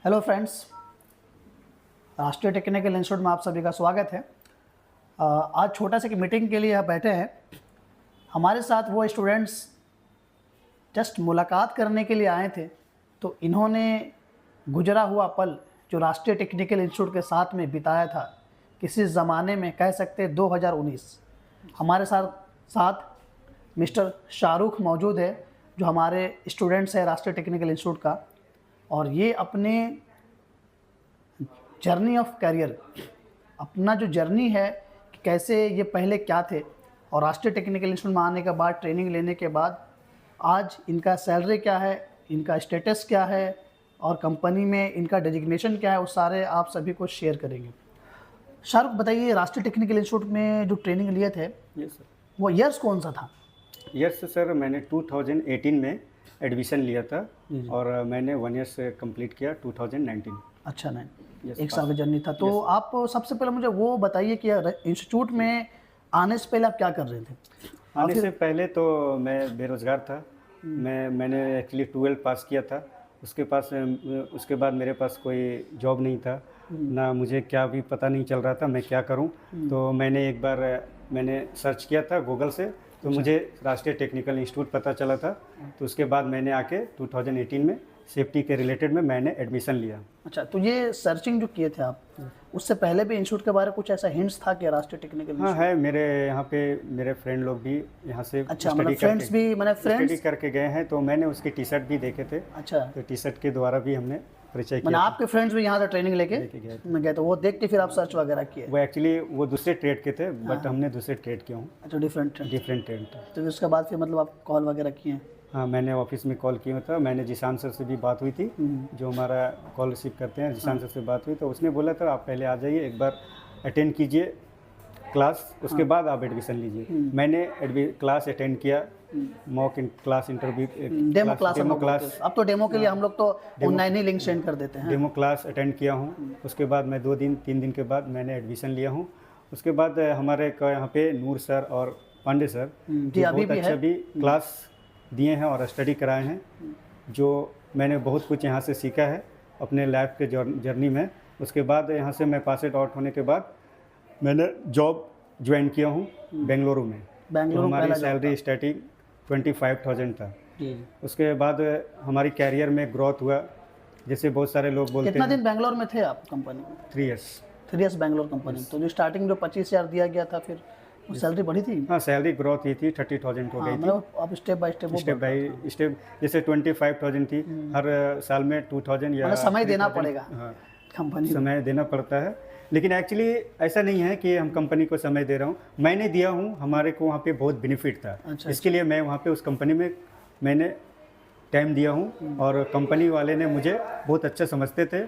Hello friends, राष्ट्रीय technical institute में आप सभी का स्वागत है। आज छोटा सा मीटिंग के लिए आप बैठे हैं। हमारे साथ वो स्टूडेंट्स जस्ट मुलाकात करने के लिए आए थे, तो इन्होंने गुजरा हुआ पल जो राष्ट्रीय टेक्निकल इंस्टीट्यूट के साथ में बिताया था, किसी ज़माने में कह सकते हैं 2019। हमारे साथ मिस्टर शाहरुख मौजूद है, जो हमारे स्टूडेंट्स हैं राष्ट्रीय टेक्निकल इंस्टीट्यूट का, और ये अपने जर्नी ऑफ करियर, अपना जो जर्नी है कि कैसे ये पहले क्या थे और राष्ट्रीय टेक्निकल इंस्टीट्यूट में आने के बाद ट्रेनिंग लेने के बाद आज इनका सैलरी क्या है, इनका स्टेटस क्या है और कंपनी में इनका डेजिग्नेशन क्या है, वो सारे आप सभी को शेयर करेंगे। शाहरुख बताइए, राष्ट्रीय टेक्निकल इंस्टीट्यूट में जो ट्रेनिंग लिए थे वो ईयर्स कौन सा था? ईयर्स सर, मैंने 2018 में एडमिशन लिया था और मैंने 1 ईयर से कंप्लीट किया 2019। अच्छा, नहीं, एक साल का जर्नी था। तो आप सबसे पहले मुझे वो बताइए कि इंस्टीट्यूट में आने से पहले आप क्या कर रहे थे? आने से पहले तो मैं बेरोज़गार था। मैंने एक्चुअली 12 पास किया था। उसके बाद मेरे पास कोई जॉब नहीं था, ना मुझे क्या भी पता नहीं चल रहा था मैं क्या करूं। तो मैंने सर्च किया था गूगल से, तो मुझे राष्ट्रीय टेक्निकल इंस्टीट्यूट पता चला था। तो उसके बाद मैंने आके 2018 में सेफ्टी के रिलेटेड में मैंने एडमिशन लिया। अच्छा, तो ये सर्चिंग जो किए थे आप, उससे पहले भी इंस्टीट्यूट के बारे में कुछ ऐसा हिंट्स था कि राष्ट्रीय टेक्निकल? हाँ है, मेरे यहाँ पे मेरे फ्रेंड लोग भी यहाँ से स्टडी करके गए हैं, तो मैंने उसके टी शर्ट भी देखे थे। अच्छा, तो टी शर्ट के द्वारा भी हमने परिचय किया। आपके फ्रेंड्स भी यहाँ से ट्रेनिंग लेके गए, तो वो देख के फिर आप सर्च वगैरह किए? वो एक्चुअली वो दूसरे ट्रेड के थे, बट हमने दूसरे ट्रेड किया हूँ। अच्छा, डिफरेंट ट्रेड। तो उसके बाद फिर मतलब आप कॉल वगैरह किए? हाँ, मैंने ऑफिस में कॉल किया था। मैंने जिशान सर से भी बात हुई थी, जो हमारा कॉल रिसीव करते हैं, जिशान सर से बात हुई। तो उसने बोला था आप पहले आ जाइए, एक बार अटेंड कीजिए क्लास, उसके बाद आप एडमिशन लीजिए। मैंने क्लास अटेंड किया, mock class interview, demo class. अब तो डेमो के लिए हम लोग तो ऑनलाइन ही लिंक सेंड कर देते हैं। डेमो क्लास अटेंड किया हूँ। उसके बाद मैं 2-3 दिन के बाद मैंने एडमिशन लिया हूँ। उसके बाद हमारे यहाँ पे नूर सर और पांडे सर बहुत अच्छा भी क्लास दिए हैं और स्टडी कराए हैं, जो मैंने बहुत कुछ यहाँ से सीखा है अपने लाइफ के जर्नी में। उसके बाद यहाँ से मैं पास आउट होने के बाद मैंने जॉब ज्वाइन किया हूँ बेंगलुरु में। तो हमारी सैलरी स्टार्टिंग 25,000 था। उसके बाद हमारी कैरियर में ग्रोथ हुआ, जैसे बहुत सारे लोग बोलते हैं। कितना दिन बेंगलोर में थे आप कंपनी में? 3 इयर्स बेंगलोर कंपनी। तो जो स्टार्टिंग जो 25,000 दिया गया था, फिर सैलरी बढ़ी थी? हाँ, सैलरी ग्रोथ ही थी, 30,000 हो गई थी। अब स्टेप बाय स्टेप जैसे 25,000 थी, हर साल में 2,000 या समय देना पड़ेगा। हाँ, कंपनी समय देना पड़ता है। लेकिन एक्चुअली ऐसा नहीं है कि हम कंपनी को समय दे रहा हूँ, मैंने दिया हूँ। हमारे को वहाँ पे बहुत बेनिफिट था। अच्छा, इसके लिए मैं वहाँ पे उस कंपनी में मैंने टाइम दिया हूँ, और कंपनी वाले ने मुझे बहुत अच्छा समझते थे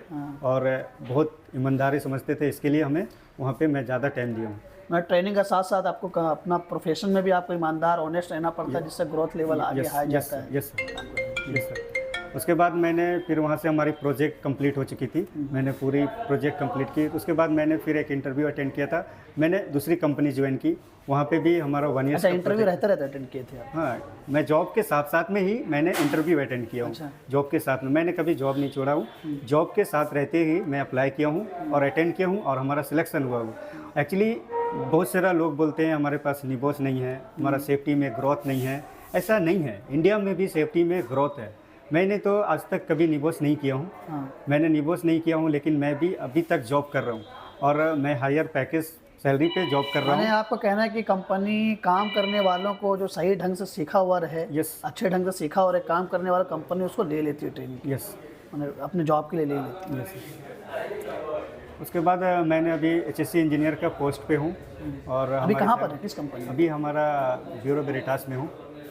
और बहुत ईमानदारी समझते थे। इसके लिए हमें वहाँ पे मैं ज़्यादा टाइम दिया हूँ। मैं ट्रेनिंग का साथ साथ आपको अपना प्रोफेशन में भी आपको ईमानदार ऑनेस्ट रहना पड़ता है, जिससे ग्रोथ लेवल आगे हाई जाता है। Yes sir. उसके बाद मैंने फिर वहाँ से हमारी प्रोजेक्ट कंप्लीट हो चुकी थी, मैंने पूरी प्रोजेक्ट कंप्लीट की। उसके बाद मैंने फिर एक इंटरव्यू अटेंड किया था। मैंने दूसरी कंपनी ज्वाइन की, वहाँ पे भी हमारा 1 ईयर। अच्छा, इंटरव्यू रहते अटेंड किए थे आप? हाँ, मैं जॉब के साथ साथ में ही मैंने इंटरव्यू अटेंड किया हूँ। अच्छा। जॉब के साथ में मैंने कभी जॉब नहीं छोड़ा हूँ, जॉब के साथ रहते ही मैं अप्लाई किया हूँ और अटेंड किया हूँ और हमारा सिलेक्शन हुआ हूँ। एक्चुअली बहुत सारा लोग बोलते हैं हमारे पास निबॉस नहीं है, हमारा सेफ्टी में ग्रोथ नहीं है। ऐसा नहीं है, इंडिया में भी सेफ्टी में ग्रोथ है। मैंने तो आज तक कभी निबॉस नहीं किया हूँ। मैंने निबॉस नहीं किया हूँ, लेकिन मैं भी अभी तक जॉब कर रहा हूँ और मैं हायर पैकेज सैलरी पे जॉब कर रहा हूँ। आपको कहना है कि कंपनी काम करने वालों को जो सही ढंग से सीखा हुआ रहे, अच्छे ढंग से सीखा और काम करने वाला कंपनी उसको ले लेती है ट्रेनिंग। अपने जॉब के लिए ले लेती है। उसके बाद मैंने अभी HSC इंजीनियर का पोस्ट पे हूँ। और अभी कहाँ पर है, किस कंपनी? अभी हमारा ब्यूरो वेरिटास में हूँ।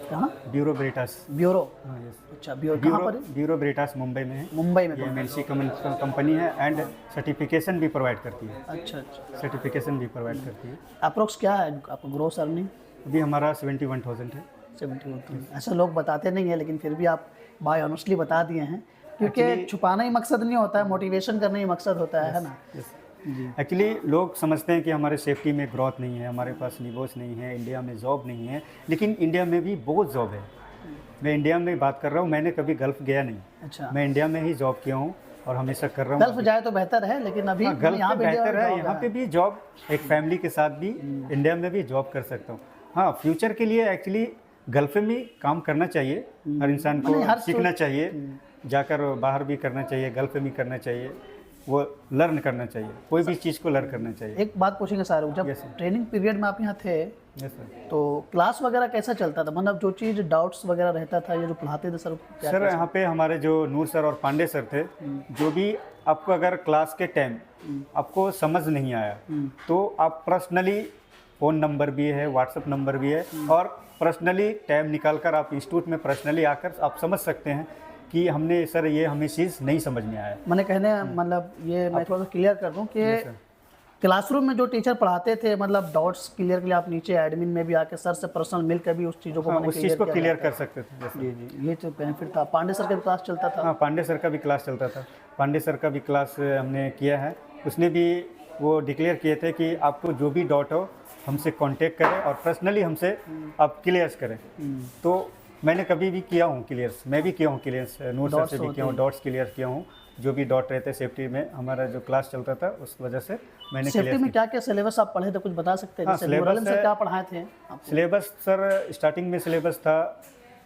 कहाँ? Bureau Veritas. ब्यूरो? हाँ, अच्छा, ब्यूरो कहाँ पर है? ब्यूरो वेरिटास मुंबई में है। मुंबई में? ये MNC कंपनी है एंड सर्टिफिकेशन भी प्रोवाइड करती है। अच्छा, सर्टिफिकेशन भी प्रोवाइड करती है। अप्रोक्स क्या है आपका ग्रोस अर्निंग? अभी हमारा 71,000 है। 71,000। ऐसे लोग बताते नहीं है, लेकिन फिर भी आप बाय ऑनेस्टली बता दिए हैं, क्योंकि छुपाना ही मकसद नहीं होता है, मोटिवेशन करना ही मकसद होता है ना? एक्चुअली लोग समझते हैं कि हमारे सेफ्टी में ग्रोथ नहीं है, हमारे पास निबॉस नहीं है, इंडिया में जॉब नहीं है। लेकिन इंडिया में भी बहुत जॉब है। मैं इंडिया में बात कर रहा हूँ, मैंने कभी गल्फ गया नहीं। अच्छा। मैं इंडिया में ही जॉब किया हूँ और हमेशा कर रहा हूँ। गल्फ जाए तो बेहतर है, लेकिन अभी गल्फ यहाँ पे बेहतर है, यहाँ पे भी जॉब एक फैमिली के साथ भी इंडिया में भी जॉब कर सकता हूँ। हाँ, फ्यूचर के लिए एक्चुअली गल्फ में भी काम करना चाहिए, हर इंसान को सीखना चाहिए, जाकर बाहर भी करना चाहिए, गल्फ में भी करना चाहिए, वो लर्न करना चाहिए, कोई भी चीज़ को लर्न करना चाहिए। एक बात पूछेंगे शाहरुख, जब ट्रेनिंग पीरियड में आप यहाँ थे तो क्लास वगैरह कैसा चलता था? मतलब जो चीज़ डाउट्स वगैरह रहता था, ये जो पढ़ाते थे सर क्या? सर यहाँ पे हमारे जो नूर सर और पांडे सर थे, जो भी आपको अगर क्लास के टाइम आपको समझ नहीं आया तो आप पर्सनली, फ़ोन नंबर भी है, व्हाट्सएप नंबर भी है, और पर्सनली टाइम निकाल कर आप इंस्टीट्यूट में पर्सनली आकर आप समझ सकते हैं कि हमने सर ये हमें चीज़ नहीं समझ में आया। मैंने कहने मतलब ये मैं थोड़ा सा क्लियर कर दूं कि क्लासरूम में जो टीचर पढ़ाते थे, मतलब डाउट्स क्लियर के लिए आप नीचे एडमिन में भी आके सर से पर्सनल मिलकर भी उस चीज़ों को उस चीज़ को क्लियर कर सकते थे। जी जी, ये तो बेनिफिट था। पांडे सर का भी क्लास चलता था? हाँ, पांडे सर का भी क्लास चलता था। पांडे सर का भी क्लास हमने किया है। उसने भी वो डिक्लेयर किए थे कि आपको जो भी डाउट हो हमसे कांटेक्ट करें और पर्सनली हमसे आप क्लियर्स करें। तो मैंने कभी भी किया हूँ क्लियर्स, मैं भी किया हूँ क्लियर्स, नूर सर से भी किया हूँ, डाउट्स क्लियर किया हूँ। जो भी डाउट रहते सेफ्टी में, हमारा जो क्लास चलता था उस वजह से मैंने सेफ्टी में क्या क्या सिलेबस आप पढ़े थे, कुछ बता सकते हैं? सिलेबस सर क्या पढ़ाए थे? सिलेबस सर स्टार्टिंग में सिलेबस था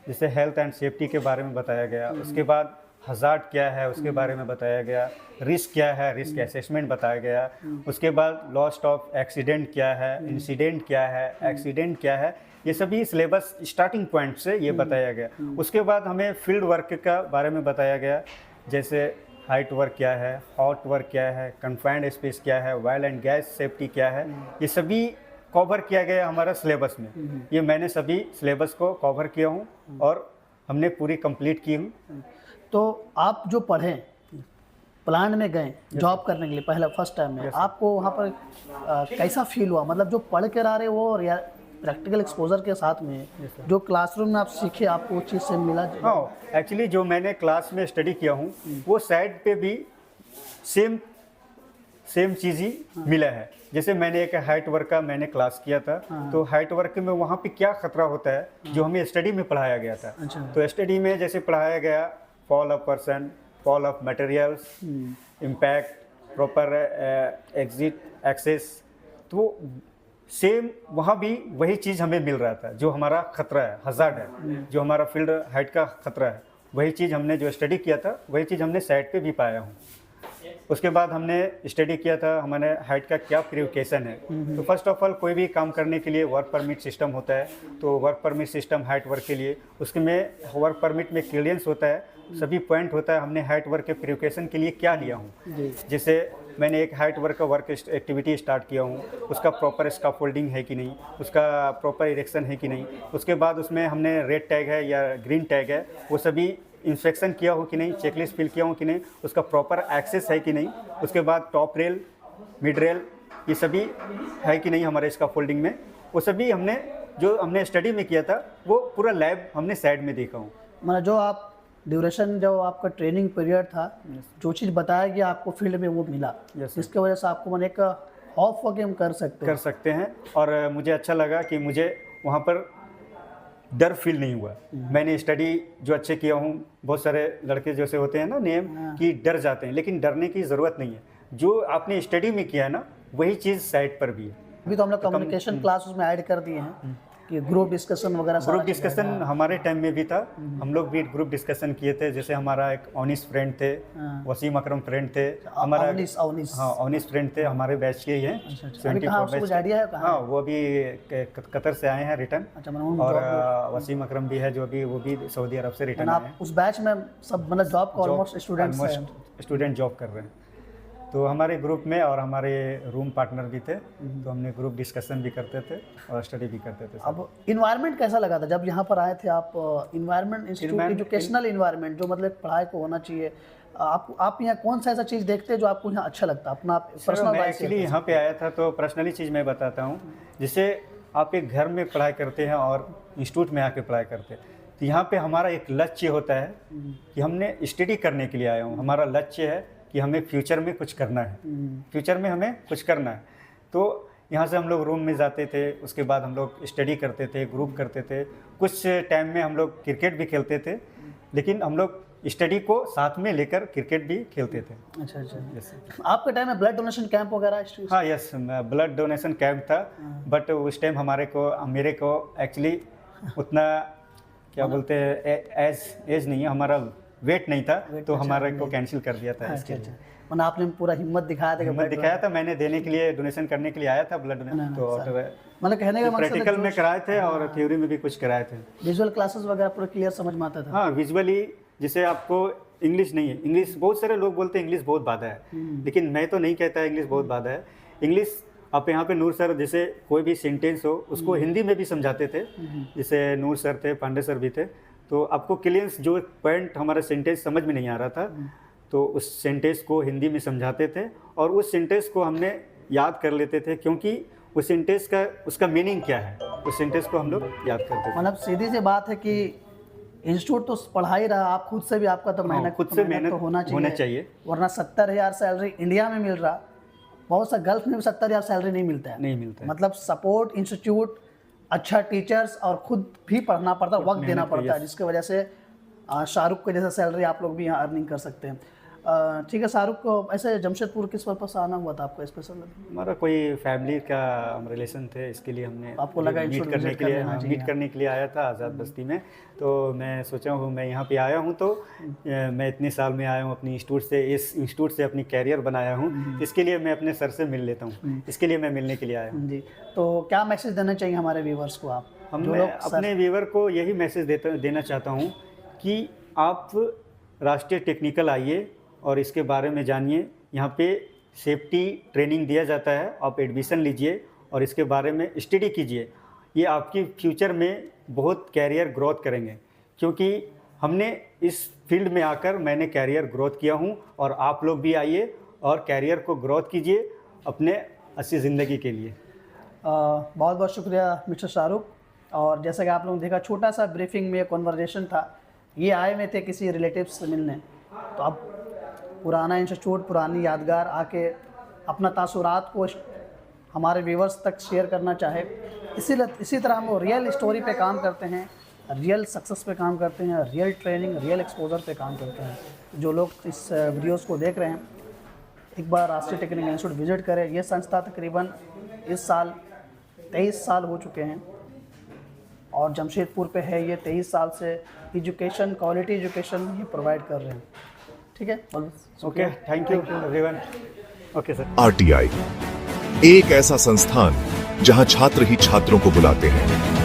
जैसे हेल्थ एंड सेफ्टी के बारे में बताया गया, उसके बाद हज़ार्ड क्या है उसके बारे में बताया गया, रिस्क क्या है, रिस्क असेसमेंट बताया गया, उसके बाद लॉस्ट ऑफ एक्सीडेंट क्या है, इंसिडेंट क्या है, एक्सीडेंट क्या है, ये सभी सिलेबस स्टार्टिंग पॉइंट से ये बताया गया। उसके बाद हमें फील्ड वर्क का बारे में बताया गया, जैसे हाइट वर्क क्या है, हॉट वर्क क्या है, कन्फाइंड स्पेस क्या है, ऑयल एंड गैस सेफ्टी क्या है, ये सभी कवर किया गया हमारा सिलेबस में। ये मैंने सभी सिलेबस को कवर किया हूँ और हमने पूरी कंप्लीट की हूँ। तो आप जो पढ़े, प्लांट में गए जॉब करने के लिए पहला फर्स्ट टाइम में, आपको वहाँ पर कैसा फील हुआ? मतलब जो पढ़ कर आ रहे वो और या प्रैक्टिकल एक्सपोजर के साथ में जो क्लासरूम में आप सीखे, आपको उस चीज़ से मिला? हाँ, एक्चुअली जो मैंने क्लास में स्टडी किया हूँ वो साइड पे भी सेम चीज़ ही मिला है। जैसे मैंने एक हाइट वर्क का मैंने क्लास किया था, तो हाइट वर्क में वहाँ पे क्या खतरा होता है जो हमें स्टडी में पढ़ाया गया था। तो स्टडी में जैसे पढ़ाया गया fall of person, fall of materials, impact, proper exit access, तो सेम वहाँ भी वही चीज़ हमें मिल रहा था। जो हमारा खतरा है, हज़ार्ड है, जो हमारा फील्ड हाइट का खतरा है, वही चीज़ हमने जो स्टडी किया था वही चीज़ हमने साइट पे भी पाया हूँ। उसके बाद हमने स्टडी किया था हमारे हाइट का क्या प्रिकॉशन है। तो फर्स्ट ऑफ ऑल कोई भी काम करने के लिए वर्क परमिट सिस्टम होता है, तो work permit system height work के लिए उसमें वर्क परमिट में क्लियरेंस होता है, सभी पॉइंट होता है हमने हाइट वर्क के प्रिकॉशन के लिए क्या लिया हूँ। जैसे मैंने एक हाइट वर्क का वर्क एक्टिविटी स्टार्ट किया हूँ, उसका प्रॉपर स्कैफोल्डिंग है कि नहीं, उसका प्रॉपर इरेक्शन है कि नहीं, उसके बाद उसमें हमने रेड टैग है या ग्रीन टैग है वो सभी इंस्पेक्शन किया हो कि नहीं, चेकलिस्ट फिल किया हो कि नहीं, उसका प्रॉपर एक्सेस है कि नहीं, उसके बाद टॉप रेल, मिड रेल, ये सभी है कि नहीं हमारे स्कैफोल्डिंग में, वो सभी हमने जो हमने स्टडी में किया था वो पूरा लैब हमने साइड में देखा हूँ। मतलब जो आप ड्यूरेशन जो आपका ट्रेनिंग पीरियड था, जो चीज़ बताया गया आपको फील्ड में वो मिला, इसके वजह से आपको मैंने एक ऑफ वर्क हम कर सकते हैं। और मुझे अच्छा लगा कि मुझे वहाँ पर डर फील नहीं हुआ। मैंने स्टडी जो अच्छे किया हूँ, बहुत सारे लड़के जैसे होते हैं ना नेम कि डर जाते हैं, लेकिन डरने की ज़रूरत नहीं है। जो आपने स्टडी में किया है ना वही चीज़ साइट पर भी है। अभी तो हम लोग कम्युनिकेशन क्लास उसमें ऐड कर दिए हैं कि ग्रुप डिस्कशन वगैरह। ग्रुप डिस्कशन हमारे टाइम में भी था, हम लोग भी ग्रुप डिस्कशन किए थे। जैसे हमारा एक ओनिस फ्रेंड थे, वसीम अकरम फ्रेंड थे, हमारा ओनिस फ्रेंड थे, हमारे बैच के ही हैं। 74 बैच। हाँ, वो अभी कतर से आए हैं रिटर्न। और वसीम अकरम भी है जो अभी वो भी सऊदी अरब से रिटर्न आए हैं। उस बैच में सब मतलब जॉब का ऑलमोस्ट स्टूडेंट जॉब कर रहे हैं। तो हमारे ग्रुप में और हमारे रूम पार्टनर भी थे, तो हमने ग्रुप डिस्कशन भी करते थे और स्टडी भी करते थे। अब इन्वायरमेंट कैसा लगा था जब यहाँ पर आए थे आप? इन्वायरमेंट इंस्टीट्यूट एजुकेशनल इन्वायरमेंट जो मतलब पढ़ाई को होना चाहिए, आप यहाँ कौन सा ऐसा चीज़ देखते हैं जो आपको यहाँ अच्छा लगता है अपना पर्सनल? एक्चुअली यहाँ पे आया था तो पर्सनली चीज़ मैं बताता हूँ। जैसे आप एक घर में पढ़ाई करते हैं और इंस्टीट्यूट में आके पढ़ाई करते हैं, तो यहाँ पे हमारा एक लक्ष्य होता है कि हमने स्टडी करने के लिए आया हूँ। हमारा लक्ष्य है कि हमें फ्यूचर में कुछ करना है, फ्यूचर में हमें कुछ करना है। तो यहाँ से हम लोग रूम में जाते थे, उसके बाद हम लोग स्टडी करते थे, ग्रुप करते थे, कुछ टाइम में हम लोग क्रिकेट भी खेलते थे, लेकिन हम लोग स्टडी को साथ में लेकर क्रिकेट भी खेलते थे। अच्छा अच्छा। यस आपके टाइम में ब्लड डोनेशन कैंप वगैरह हाँ यस, ब्लड डोनेशन कैंप था, बट उस टाइम मेरे को एक्चुअली उतना क्या बोलते हैं एज नहीं है, हमारा वेट नहीं था, तो हमारे को कैंसिल कर दिया था। अच्छा अच्छा, मतलब आपने पूरा हिम्मत दिखाया था, हिम्मत दिखाया था, मैंने देने के लिए डोनेशन करने के लिए आया था ब्लड डोनेशन। तो मतलब कहने का मकसद प्रैक्टिकल में कराए थे और थ्योरी में भी कुछ कराए थे। विजुअल क्लासेस वगैरह पूरा क्लियर समझ में आता था? हाँ विजुअली, जैसे आपको इंग्लिश नहीं है, इंग्लिश बहुत सारे लोग बोलते हैं इंग्लिश बहुत बाधा है, लेकिन मैं तो नहीं कहता इंग्लिश बहुत बाधा है। इंग्लिश आप यहाँ पे नूर सर जैसे कोई भी सेंटेंस हो उसको हिंदी में भी समझाते थे, जैसे नूर सर थे, पांडे सर भी थे, तो आपको क्लियंस जो पॉइंट हमारा सेंटेंस समझ में नहीं आ रहा था तो उस सेंटेंस को हिंदी में समझाते थे और उस सेंटेंस को हमने याद कर लेते थे, क्योंकि उस सेंटेंस का उसका मीनिंग क्या है, उस सेंटेंस को हम लोग याद करते थे। मतलब सीधी सी बात है कि इंस्टीट्यूट तो पढ़ा ही रहा, आप खुद से भी आपका तो मेहनत तो होना चाहिए, वरना 70,000 सैलरी इंडिया में मिल रहा, बहुत सा गल्फ में भी 70,000 सैलरी नहीं मिलता है। मतलब सपोर्ट इंस्टीट्यूट, अच्छा टीचर्स और खुद भी पढ़ना पड़ता है, वक्त देना पड़ता है, जिसकी वजह से शाहरुख के जैसा सैलरी आप लोग भी यहाँ अर्निंग कर सकते हैं। ठीक है, शाहरुख को ऐसे जमशेदपुर किस पर्पज से आना हुआ था आपको स्पेशल? हमारा कोई फैमिली का रिलेशन थे, इसके लिए हमने आपको लगा मीट करने के लिए आया था आज़ाद बस्ती में। तो मैं सोचा हूँ मैं यहाँ पे आया हूँ, तो मैं इतने साल में आया हूँ अपनी इंस्टीट्यूट से, इस इंस्टीट्यूट से अपनी कैरियर बनाया हूँ, इसके लिए मैं अपने सर से मिल लेता हूँ, इसके लिए मैं मिलने के लिए आया हूँ। जी, तो क्या मैसेज देना चाहिए हमारे व्यूवर्स को आप? मैं अपने व्यूवर को यही मैसेज देना चाहता हूँ कि आप राष्ट्रीय टेक्निकल आइए और इसके बारे में जानिए। यहाँ पे सेफ्टी ट्रेनिंग दिया जाता है, आप एडमिशन लीजिए और इसके बारे में स्टडी कीजिए, ये आपकी फ्यूचर में बहुत कैरियर ग्रोथ करेंगे, क्योंकि हमने इस फील्ड में आकर मैंने कैरियर ग्रोथ किया हूँ और आप लोग भी आइए और कैरियर को ग्रोथ कीजिए अपने अच्छी ज़िंदगी के लिए। बहुत बहुत शुक्रिया मिस्टर शाहरुख। और जैसा कि आप लोगों ने देखा, छोटा सा ब्रीफिंग में कॉन्वर्जेशन था, ये आए हुए थे किसी रिलेटिव्स से मिलने, तो अब पुराना इंस्टीट्यूट, पुरानी यादगार आके अपना तासुरात को हमारे व्यूवर्स तक शेयर करना चाहे, इसी तरह हम रियल स्टोरी पे काम करते हैं, रियल सक्सेस पे काम करते हैं, रियल ट्रेनिंग, रियल एक्सपोजर पे काम करते हैं। जो लोग इस वीडियोस को देख रहे हैं, एक बार राष्ट्रीय टेक्निकल इंस्टीट्यूट विजिट करें। ये संस्था तकरीबन इस साल 23 साल हो चुके हैं और जमशेदपुर पे है। ये 23 साल से एजुकेशन, क्वालिटी एजुकेशन ये प्रोवाइड कर रहे हैं। ठीक है, okay, thank you everyone. Okay sir. RTI एक ऐसा संस्थान जहां छात्र ही छात्रों को बुलाते हैं।